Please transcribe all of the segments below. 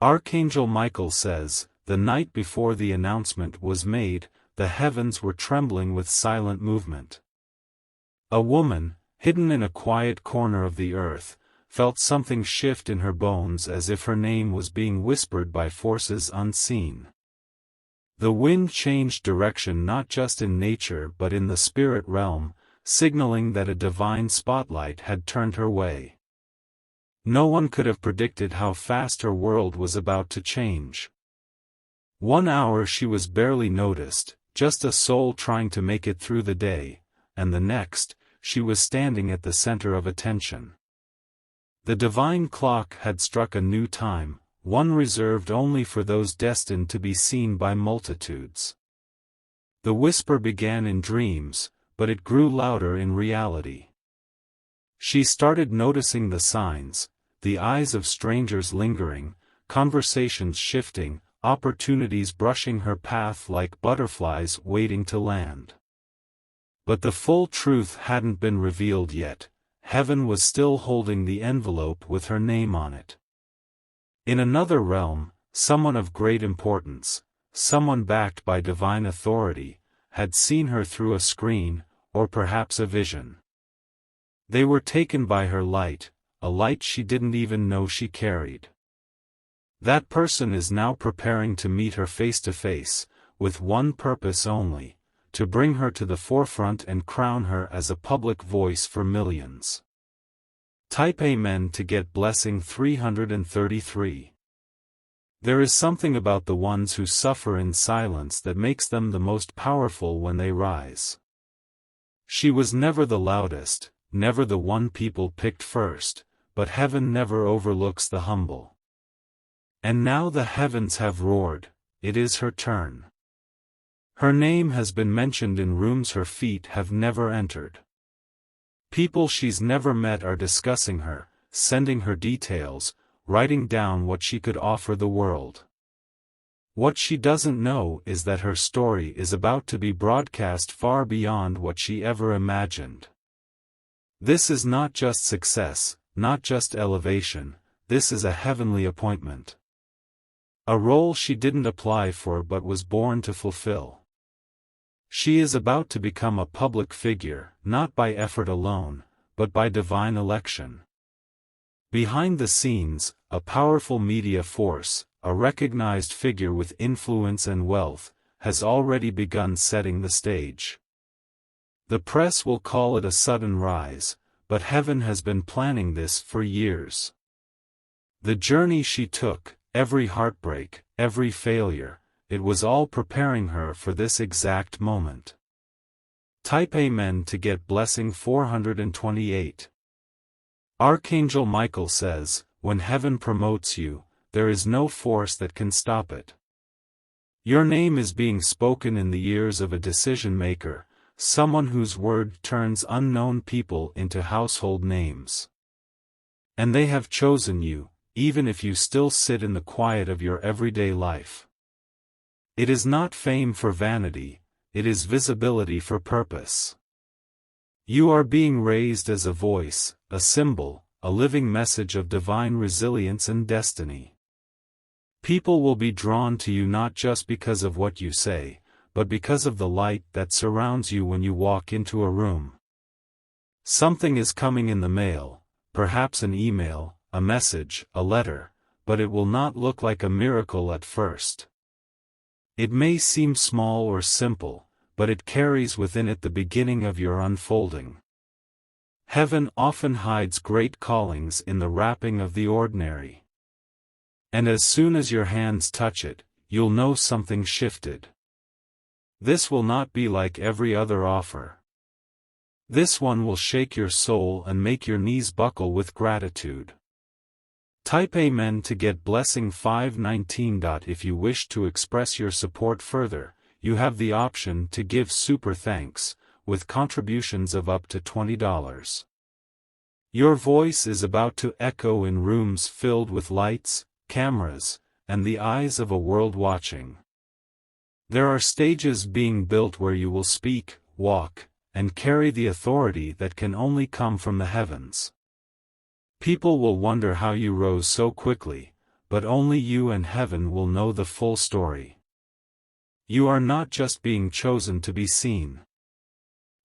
Archangel Michael says, the night before the announcement was made, the heavens were trembling with silent movement. A woman, hidden in a quiet corner of the earth, felt something shift in her bones as if her name was being whispered by forces unseen. The wind changed direction not just in nature but in the spirit realm, signaling that a divine spotlight had turned her way. No one could have predicted how fast her world was about to change. 1 hour she was barely noticed, just a soul trying to make it through the day, and the next, she was standing at the center of attention. The divine clock had struck a new time, one reserved only for those destined to be seen by multitudes. The whisper began in dreams, but it grew louder in reality. She started noticing the signs, the eyes of strangers lingering, conversations shifting, opportunities brushing her path like butterflies waiting to land. But the full truth hadn't been revealed yet. Heaven was still holding the envelope with her name on it. In another realm, someone of great importance, someone backed by divine authority, had seen her through a screen, or perhaps a vision. They were taken by her light, a light she didn't even know she carried. That person is now preparing to meet her face to face, with one purpose only, to bring her to the forefront and crown her as a public voice for millions. Type Amen to get blessing 333. There is something about the ones who suffer in silence that makes them the most powerful when they rise. She was never the loudest, never the one people picked first, but heaven never overlooks the humble. And now the heavens have roared, it is her turn. Her name has been mentioned in rooms her feet have never entered. People she's never met are discussing her, sending her details, writing down what she could offer the world. What she doesn't know is that her story is about to be broadcast far beyond what she ever imagined. This is not just success, not just elevation, this is a heavenly appointment. A role she didn't apply for but was born to fulfill. She is about to become a public figure, not by effort alone, but by divine election. Behind the scenes, a powerful media force, a recognized figure with influence and wealth, has already begun setting the stage. The press will call it a sudden rise, but heaven has been planning this for years. The journey she took, every heartbreak, every failure, it was all preparing her for this exact moment. Type Amen to get blessing 428. Archangel Michael says, when heaven promotes you, there is no force that can stop it. Your name is being spoken in the ears of a decision maker, someone whose word turns unknown people into household names. And they have chosen you, even if you still sit in the quiet of your everyday life. It is not fame for vanity, it is visibility for purpose. You are being raised as a voice, a symbol, a living message of divine resilience and destiny. People will be drawn to you not just because of what you say, but because of the light that surrounds you when you walk into a room. Something is coming in the mail, perhaps an email, a message, a letter, but it will not look like a miracle at first. It may seem small or simple, but it carries within it the beginning of your unfolding. Heaven often hides great callings in the wrapping of the ordinary. And as soon as your hands touch it, you'll know something shifted. This will not be like every other offer. This one will shake your soul and make your knees buckle with gratitude. Type Amen to get blessing 519. If you wish to express your support further, you have the option to give super thanks, with contributions of up to $20. Your voice is about to echo in rooms filled with lights, cameras, and the eyes of a world watching. There are stages being built where you will speak, walk, and carry the authority that can only come from the heavens. People will wonder how you rose so quickly, but only you and heaven will know the full story. You are not just being chosen to be seen.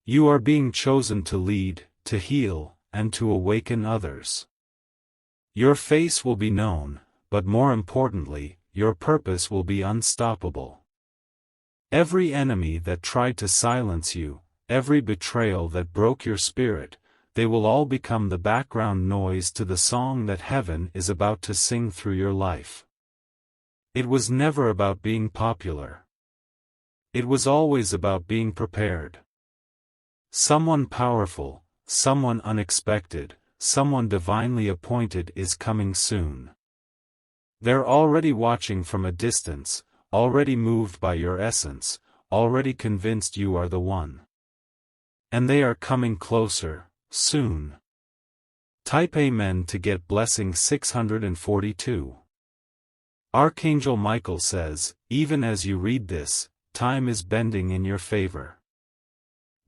You are being chosen to lead, to heal, and to awaken others. Your face will be known, but more importantly, your purpose will be unstoppable. Every enemy that tried to silence you, every betrayal that broke your spirit, they will all become the background noise to the song that heaven is about to sing through your life. It was never about being popular. It was always about being prepared. Someone powerful, someone unexpected, someone divinely appointed is coming soon. They're already watching from a distance, already moved by your essence, already convinced you are the one. And they are coming closer, soon. Type Amen to get blessing 642. Archangel Michael says, even as you read this, time is bending in your favor.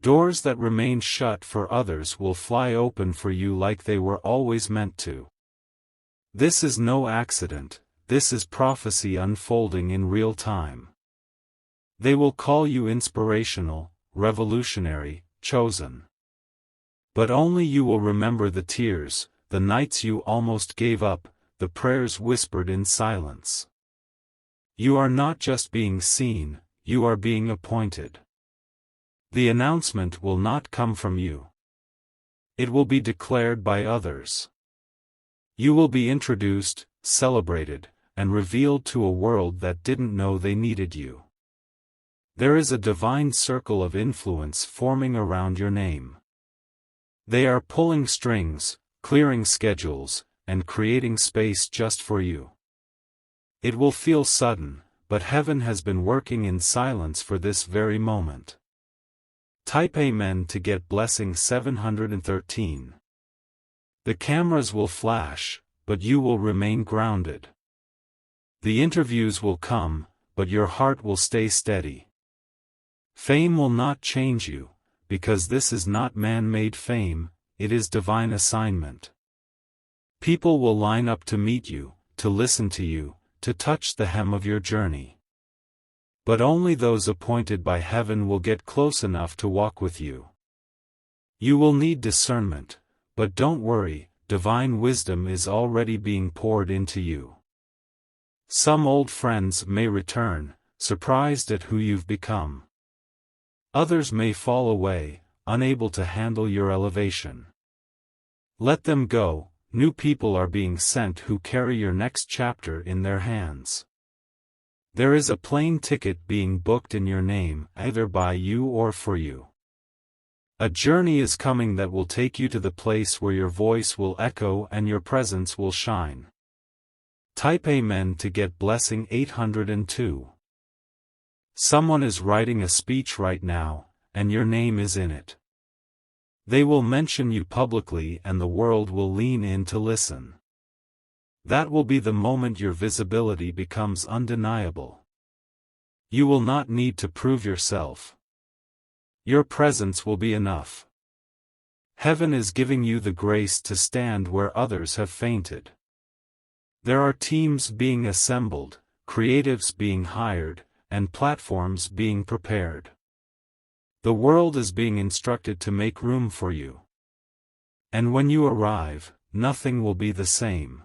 Doors that remained shut for others will fly open for you like they were always meant to. This is no accident, this is prophecy unfolding in real time. They will call you inspirational, revolutionary, chosen. But only you will remember the tears, the nights you almost gave up, the prayers whispered in silence. You are not just being seen, you are being appointed. The announcement will not come from you. It will be declared by others. You will be introduced, celebrated, and revealed to a world that didn't know they needed you. There is a divine circle of influence forming around your name. They are pulling strings, clearing schedules, and creating space just for you. It will feel sudden, but heaven has been working in silence for this very moment. Type Amen to get blessing 713. The cameras will flash, but you will remain grounded. The interviews will come, but your heart will stay steady. Fame will not change you, because this is not man-made fame, it is divine assignment. People will line up to meet you, to listen to you, to touch the hem of your journey. But only those appointed by heaven will get close enough to walk with you. You will need discernment, but don't worry, divine wisdom is already being poured into you. Some old friends may return, surprised at who you've become. Others may fall away, unable to handle your elevation. Let them go, new people are being sent who carry your next chapter in their hands. There is a plane ticket being booked in your name, either by you or for you. A journey is coming that will take you to the place where your voice will echo and your presence will shine. Type Amen to get blessing 802. Someone is writing a speech right now, and your name is in it. They will mention you publicly and the world will lean in to listen. That will be the moment your visibility becomes undeniable. You will not need to prove yourself. Your presence will be enough. Heaven is giving you the grace to stand where others have fainted. There are teams being assembled, creatives being hired, and platforms being prepared. The world is being instructed to make room for you. And when you arrive, nothing will be the same.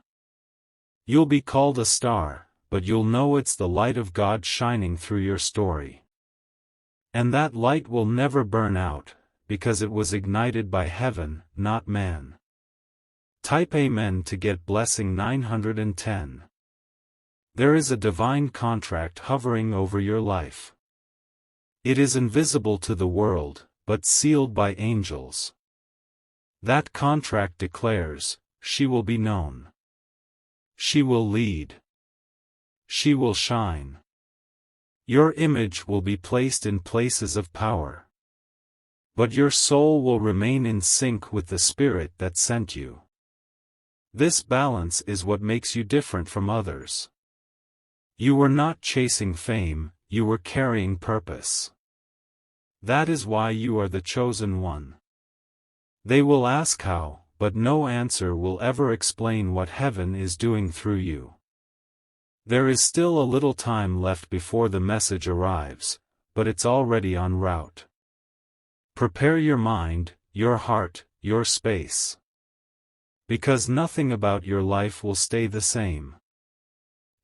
You'll be called a star, but you'll know it's the light of God shining through your story. And that light will never burn out, because it was ignited by heaven, not man. Type Amen to get blessing 910. There is a divine contract hovering over your life. It is invisible to the world, but sealed by angels. That contract declares, she will be known. She will lead. She will shine. Your image will be placed in places of power. But your soul will remain in sync with the Spirit that sent you. This balance is what makes you different from others. You were not chasing fame, you were carrying purpose. That is why you are the chosen one. They will ask how, but no answer will ever explain what heaven is doing through you. There is still a little time left before the message arrives, but it's already en route. Prepare your mind, your heart, your space. Because nothing about your life will stay the same.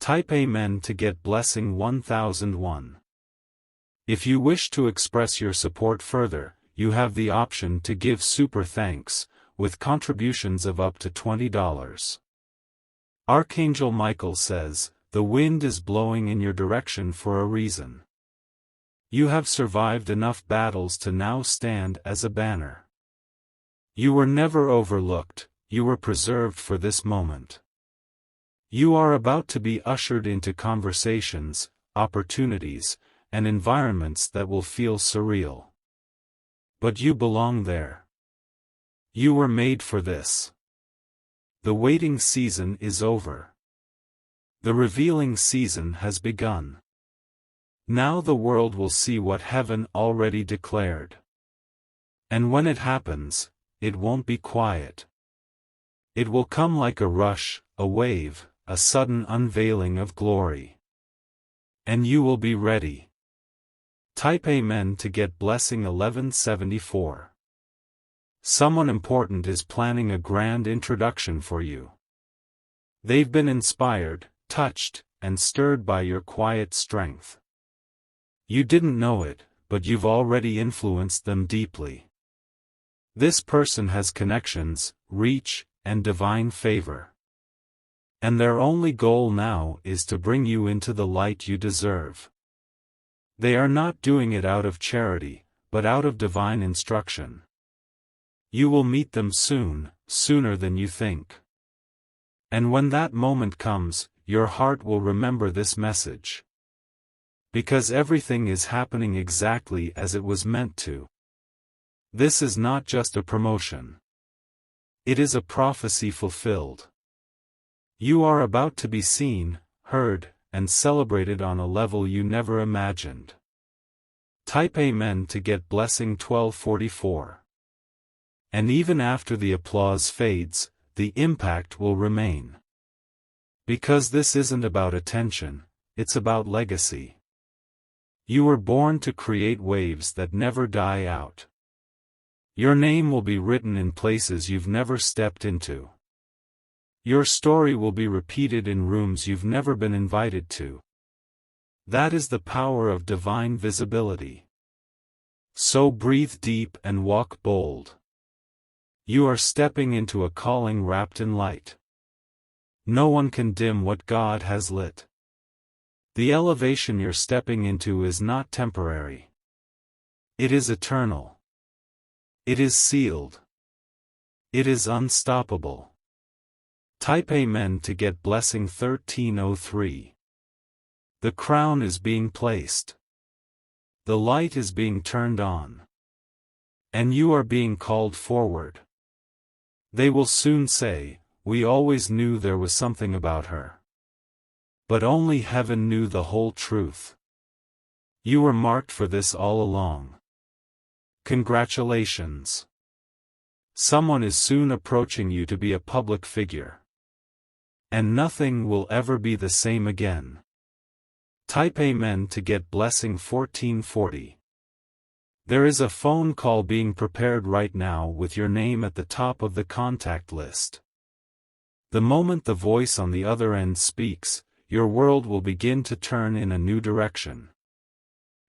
Type Amen to get blessing 1001. If you wish to express your support further, you have the option to give super thanks, with contributions of up to $20. Archangel Michael says, "The wind is blowing in your direction for a reason. You have survived enough battles to now stand as a banner. You were never overlooked, you were preserved for this moment. You are about to be ushered into conversations, opportunities, and environments that will feel surreal. But you belong there. You were made for this. The waiting season is over. The revealing season has begun. Now the world will see what heaven already declared. And when it happens, it won't be quiet. It will come like a rush, a wave, a sudden unveiling of glory. And you will be ready." Type Amen to get blessing 1174. Someone important is planning a grand introduction for you. They've been inspired, touched, and stirred by your quiet strength. You didn't know it, but you've already influenced them deeply. This person has connections, reach, and divine favor. And their only goal now is to bring you into the light you deserve. They are not doing it out of charity, but out of divine instruction. You will meet them soon, sooner than you think. And when that moment comes, your heart will remember this message. Because everything is happening exactly as it was meant to. This is not just a promotion. It is a prophecy fulfilled. You are about to be seen, heard, and celebrated on a level you never imagined. Type Amen to get blessing 1244. And even after the applause fades, the impact will remain. Because this isn't about attention, it's about legacy. You were born to create waves that never die out. Your name will be written in places you've never stepped into. Your story will be repeated in rooms you've never been invited to. That is the power of divine visibility. So breathe deep and walk bold. You are stepping into a calling wrapped in light. No one can dim what God has lit. The elevation you're stepping into is not temporary. It is eternal. It is sealed. It is unstoppable. Type Amen to get blessing 1303. The crown is being placed. The light is being turned on. And you are being called forward. They will soon say, "We always knew there was something about her." But only heaven knew the whole truth. You were marked for this all along. Congratulations. Someone is soon approaching you to be a public figure. And nothing will ever be the same again. Type Amen to get blessing 1440. There is a phone call being prepared right now with your name at the top of the contact list. The moment the voice on the other end speaks, your world will begin to turn in a new direction.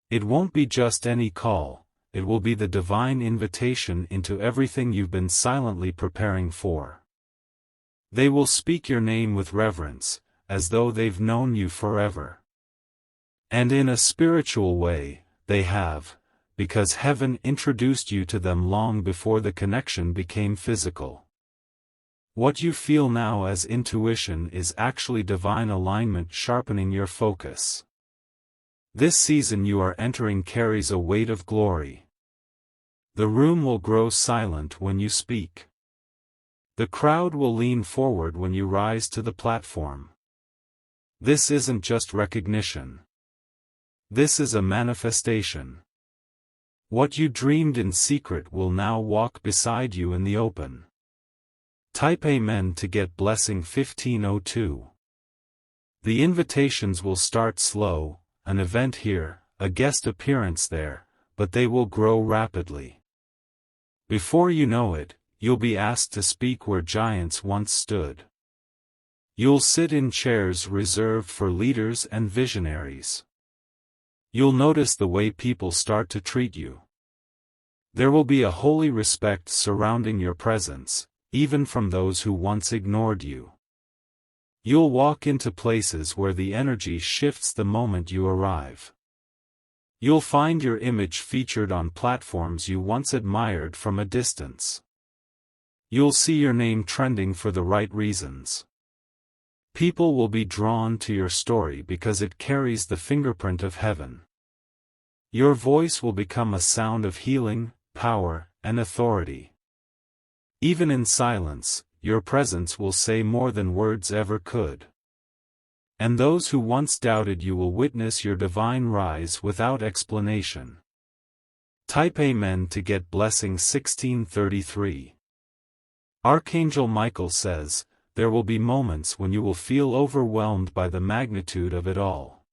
It won't be just any call, it will be the divine invitation into everything you've been silently preparing for. They will speak your name with reverence, as though they've known you forever. And in a spiritual way, they have, because heaven introduced you to them long before the connection became physical. What you feel now as intuition is actually divine alignment sharpening your focus. This season you are entering carries a weight of glory. The room will grow silent when you speak. The crowd will lean forward when you rise to the platform. This isn't just recognition. This is a manifestation. What you dreamed in secret will now walk beside you in the open. Type Amen to get blessing 1502. The invitations will start slow, an event here, a guest appearance there, but they will grow rapidly. Before you know it, you'll be asked to speak where giants once stood. You'll sit in chairs reserved for leaders and visionaries. You'll notice the way people start to treat you. There will be a holy respect surrounding your presence, even from those who once ignored you. You'll walk into places where the energy shifts the moment you arrive. You'll find your image featured on platforms you once admired from a distance. You'll see your name trending for the right reasons. People will be drawn to your story because it carries the fingerprint of heaven. Your voice will become a sound of healing, power, and authority. Even in silence, your presence will say more than words ever could. And those who once doubted you will witness your divine rise without explanation. Type Amen to get blessing 1633. Archangel Michael says, there will be moments when you will feel overwhelmed by the magnitude of it all.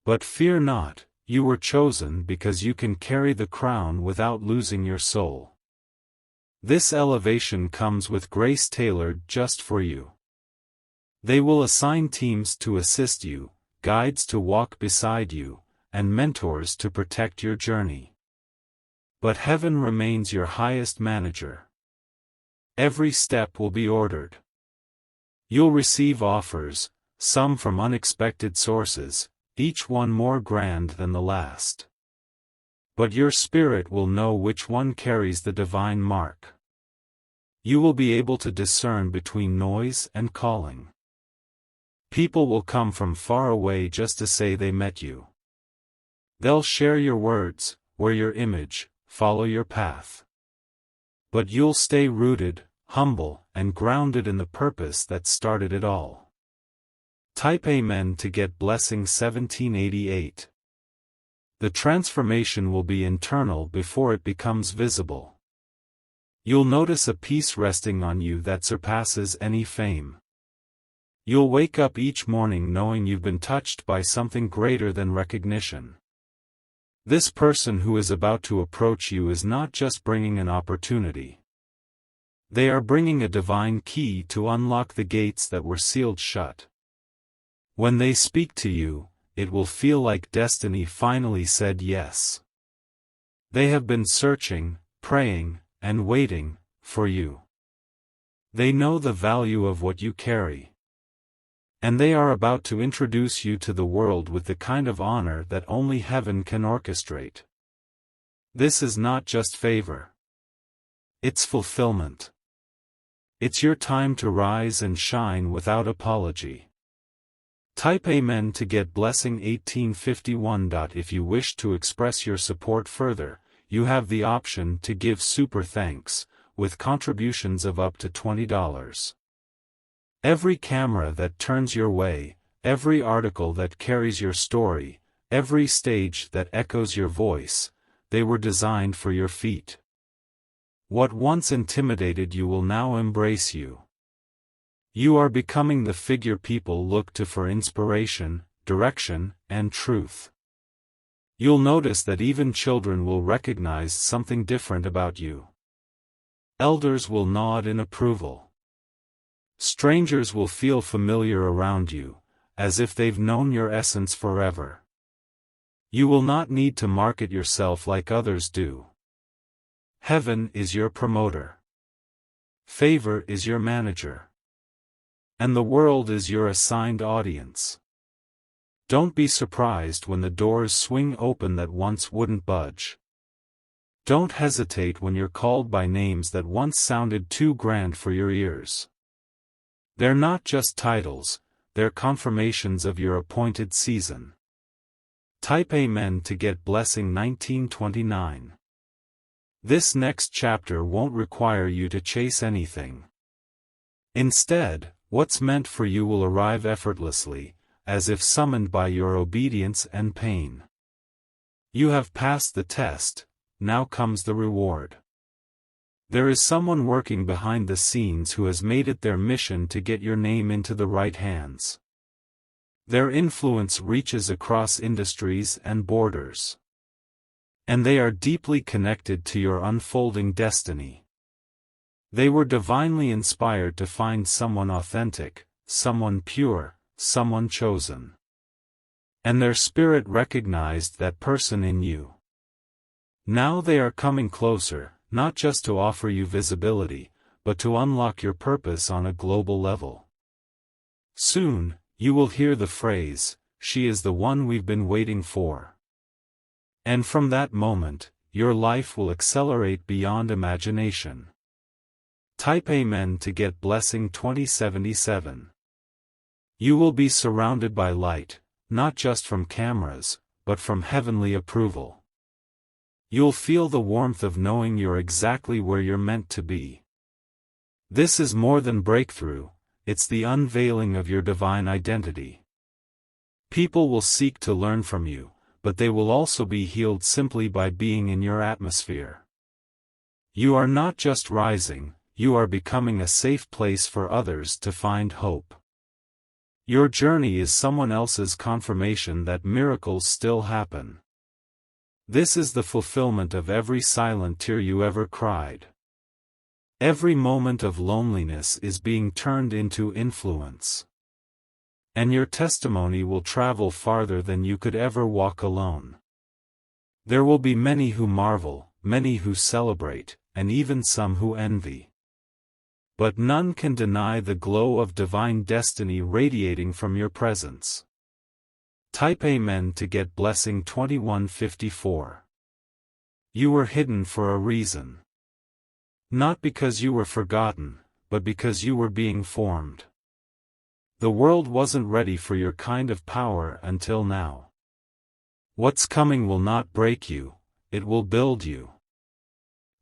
But fear not, you were chosen because you can carry the crown without losing your soul. This elevation comes with grace tailored just for you. They will assign teams to assist you, guides to walk beside you, and mentors to protect your journey. But heaven remains your highest manager. Every step will be ordered. You'll receive offers, some from unexpected sources, each one more grand than the last. But your spirit will know which one carries the divine mark. You will be able to discern between noise and calling. People will come from far away just to say they met you. They'll share your words, wear your image, follow your path. But you'll stay rooted, humble, and grounded in the purpose that started it all. Type Amen to get blessing 1788. The transformation will be internal before it becomes visible. You'll notice a peace resting on you that surpasses any fame. You'll wake up each morning knowing you've been touched by something greater than recognition. This person who is about to approach you is not just bringing an opportunity. They are bringing a divine key to unlock the gates that were sealed shut. When they speak to you, it will feel like destiny finally said yes. They have been searching, praying, and waiting for you. They know the value of what you carry. And they are about to introduce you to the world with the kind of honor that only heaven can orchestrate. This is not just favor. It's fulfillment. It's your time to rise and shine without apology. Type Amen to get blessing 1851. If you wish to express your support further, you have the option to give super thanks, with contributions of up to $20. Every camera that turns your way, every article that carries your story, every stage that echoes your voice, they were designed for your feet. What once intimidated you will now embrace you. You are becoming the figure people look to for inspiration, direction, and truth. You'll notice that even children will recognize something different about you. Elders will nod in approval. Strangers will feel familiar around you, as if they've known your essence forever. You will not need to market yourself like others do. Heaven is your promoter. Favor is your manager. And the world is your assigned audience. Don't be surprised when the doors swing open that once wouldn't budge. Don't hesitate when you're called by names that once sounded too grand for your ears. They're not just titles, they're confirmations of your appointed season. Type Amen to get blessing 1929. This next chapter won't require you to chase anything. Instead, what's meant for you will arrive effortlessly, as if summoned by your obedience and pain. You have passed the test, now comes the reward. There is someone working behind the scenes who has made it their mission to get your name into the right hands. Their influence reaches across industries and borders. And they are deeply connected to your unfolding destiny. They were divinely inspired to find someone authentic, someone pure, someone chosen. And their spirit recognized that person in you. Now they are coming closer, not just to offer you visibility, but to unlock your purpose on a global level. Soon, you will hear the phrase, "She is the one we've been waiting for." And from that moment, your life will accelerate beyond imagination. Type Amen to get Blessing 2077. You will be surrounded by light, not just from cameras, but from heavenly approval. You'll feel the warmth of knowing you're exactly where you're meant to be. This is more than breakthrough, it's the unveiling of your divine identity. People will seek to learn from you, but they will also be healed simply by being in your atmosphere. You are not just rising, you are becoming a safe place for others to find hope. Your journey is someone else's confirmation that miracles still happen. This is the fulfillment of every silent tear you ever cried. Every moment of loneliness is being turned into influence. And your testimony will travel farther than you could ever walk alone. There will be many who marvel, many who celebrate, and even some who envy. But none can deny the glow of divine destiny radiating from your presence. Type Amen to get Blessing 2154. You were hidden for a reason. Not because you were forgotten, but because you were being formed. The world wasn't ready for your kind of power until now. What's coming will not break you, it will build you.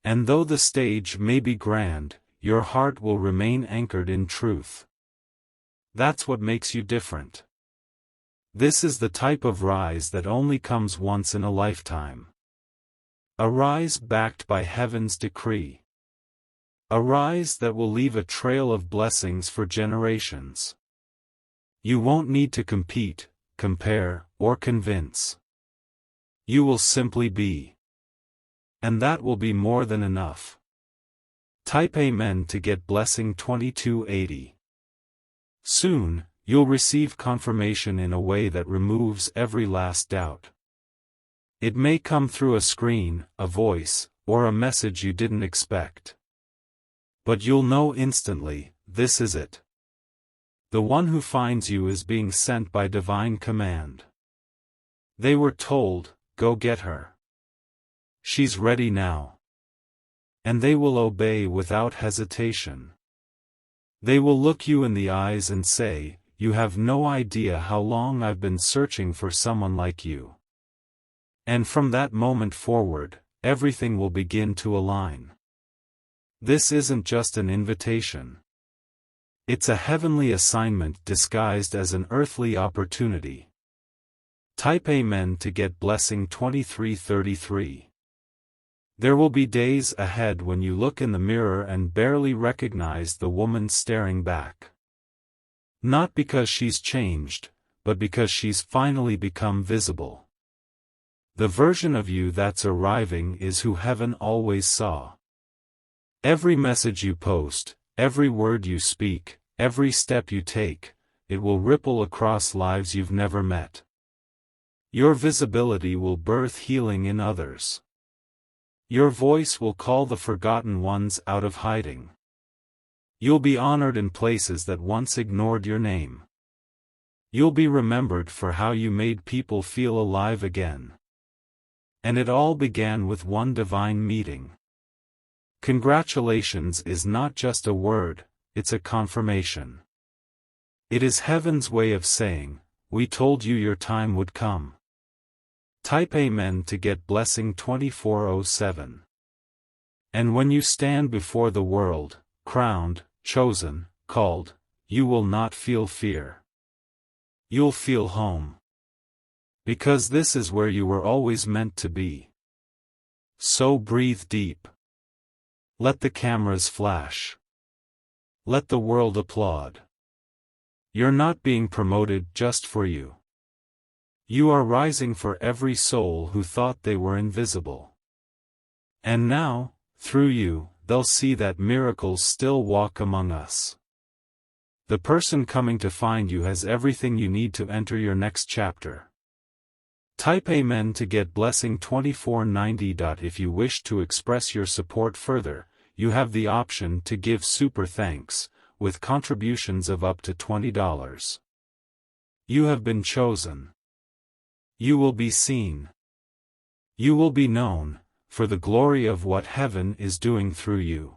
And though the stage may be grand, your heart will remain anchored in truth. That's what makes you different. This is the type of rise that only comes once in a lifetime. A rise backed by heaven's decree. A rise that will leave a trail of blessings for generations. You won't need to compete, compare, or convince. You will simply be. And that will be more than enough. Type Amen to get Blessing 2280. Soon, you'll receive confirmation in a way that removes every last doubt. It may come through a screen, a voice, or a message you didn't expect. But you'll know instantly, this is it. The one who finds you is being sent by divine command. They were told, go get her. She's ready now. And they will obey without hesitation. They will look you in the eyes and say, you have no idea how long I've been searching for someone like you. And from that moment forward, everything will begin to align. This isn't just an invitation. It's a heavenly assignment disguised as an earthly opportunity. Type Amen to get Blessing 2333. There will be days ahead when you look in the mirror and barely recognize the woman staring back. Not because she's changed, but because she's finally become visible. The version of you that's arriving is who heaven always saw. Every message you post, every word you speak, every step you take, it will ripple across lives you've never met. Your visibility will birth healing in others. Your voice will call the forgotten ones out of hiding. You'll be honored in places that once ignored your name. You'll be remembered for how you made people feel alive again. And it all began with one divine meeting. Congratulations is not just a word, it's a confirmation. It is heaven's way of saying, we told you your time would come. Type Amen to get Blessing 2407. And when you stand before the world, crowned, chosen, called, you will not feel fear. You'll feel home. Because this is where you were always meant to be. So breathe deep. Let the cameras flash. Let the world applaud. You're not being promoted just for you. You are rising for every soul who thought they were invisible. And now, through you, they'll see that miracles still walk among us. The person coming to find you has everything you need to enter your next chapter. Type Amen to get blessing 2490. If you wish to express your support further, you have the option to give super thanks, with contributions of up to $20. You have been chosen. You will be seen. You will be known, for the glory of what heaven is doing through you.